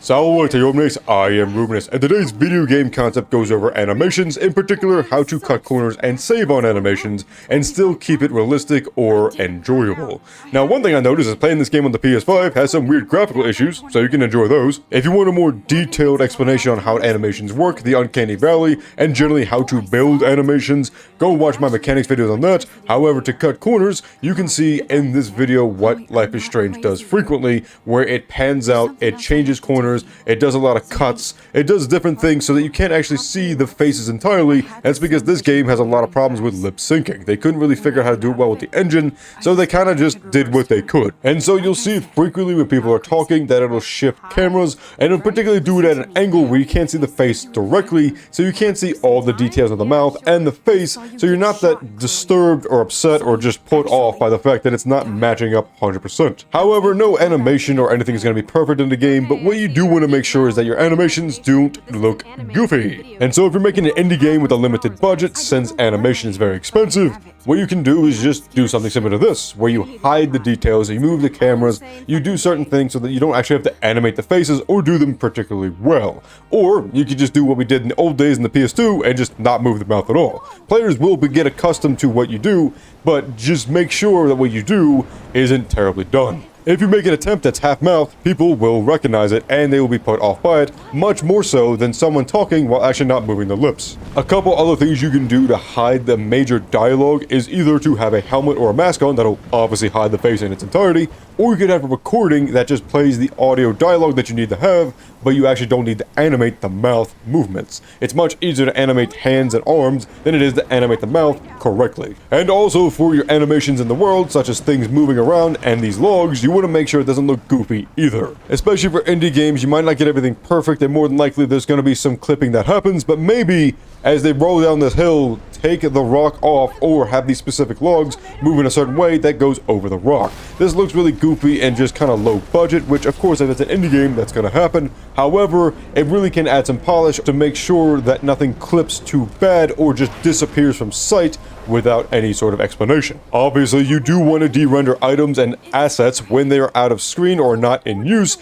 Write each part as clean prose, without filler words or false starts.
Salve omnes, I am Rubenus, and today's video game concept goes over animations, in particular how to cut corners and save on animations, and still keep it realistic or enjoyable. Now one thing I noticed is playing this game on the PS5 has some weird graphical issues, so you can enjoy those. If you want a more detailed explanation on how animations work, the Uncanny Valley, and generally how to build animations, go watch my mechanics videos on that. However, to cut corners, you can see in this video what Life is Strange does frequently, where it pans out, it changes corners, it does a lot of cuts, it does different things so that you can't actually see the faces entirely. That's because this game has a lot of problems with lip syncing. They couldn't really figure out how to do it well with the engine, so they kind of just did what they could. And so you'll see frequently when people are talking that it'll shift cameras, and it'll particularly do it at an angle where you can't see the face directly, so you can't see all the details of the mouth and the face, so you're not that disturbed or upset or just put off by the fact that it's not matching up 100%. However, no animation or anything is going to be perfect in the game, but what you do want to make sure is that your animations don't look goofy. And so if you're making an indie game with a limited budget, since animation is very expensive, what you can do is just do something similar to this, where you hide the details, you move the cameras, you do certain things so that you don't actually have to animate the faces or do them particularly well. Or you could just do what we did in the old days in the PS2 and just not move the mouth at all. Players will get accustomed to what you do, but just make sure that what you do isn't terribly done. If you make an attempt that's half-mouthed, people will recognize it and they will be put off by it, much more so than someone talking while actually not moving their lips. A couple other things you can do to hide the major dialogue is either to have a helmet or a mask on that'll obviously hide the face in its entirety, or you could have a recording that just plays the audio dialogue that you need to have, but you actually don't need to animate the mouth movements. It's much easier to animate hands and arms than it is to animate the mouth correctly. And also for your animations in the world, such as things moving around and these logs, you want to make sure it doesn't look goofy either. Especially for indie games, you might not get everything perfect, and more than likely there's going to be some clipping that happens, but maybe as they roll down this hill, take the rock off or have these specific logs move in a certain way that goes over the rock. This looks really goofy and just kind of low budget, which of course if it's an indie game that's going to happen. However, it really can add some polish to make sure that nothing clips too bad or just disappears from sight without any sort of explanation. Obviously, you do want to de-render items and assets when they are out of screen or not in use,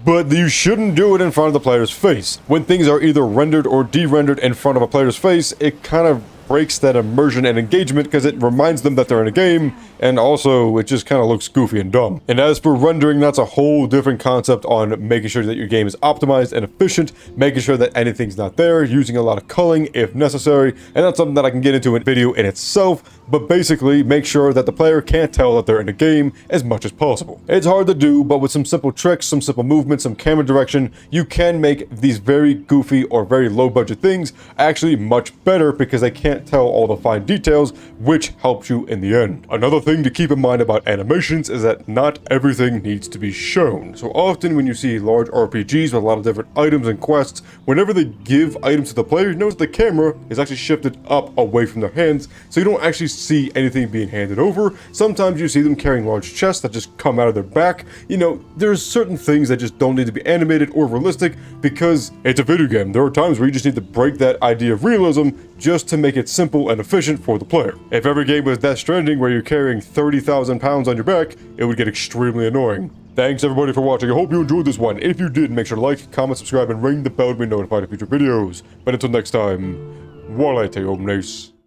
but you shouldn't do it in front of the player's face. When things are either rendered or de-rendered in front of a player's face, it kind of breaks that immersion and engagement because it reminds them that they're in a game, and also it just kind of looks goofy and dumb. And as for rendering, that's a whole different concept on making sure that your game is optimized and efficient, making sure that anything's not there, using a lot of culling if necessary, and that's something that I can get into in video in itself, but basically make sure that the player can't tell that they're in a game as much as possible. It's hard to do, but with some simple tricks, some simple movements, some camera direction, you can make these very goofy or very low budget things actually much better because they can't tell all the fine details, which helps you in the end. Another thing to keep in mind about animations is that not everything needs to be shown. So often when you see large RPGs with a lot of different items and quests, whenever they give items to the player, you notice the camera is actually shifted up away from their hands, so you don't actually see anything being handed over. Sometimes you see them carrying large chests that just come out of their back. You know, there's certain things that just don't need to be animated or realistic because it's a video game. There are times where you just need to break that idea of realism just to make it simple and efficient for the player. If every game was Death Stranding where you're carrying 30,000 pounds on your back, it would get extremely annoying. Thanks everybody for watching. I hope you enjoyed this one. If you did, make sure to like, comment, subscribe, and ring the bell to be notified of future videos. But until next time, Walete Omnes.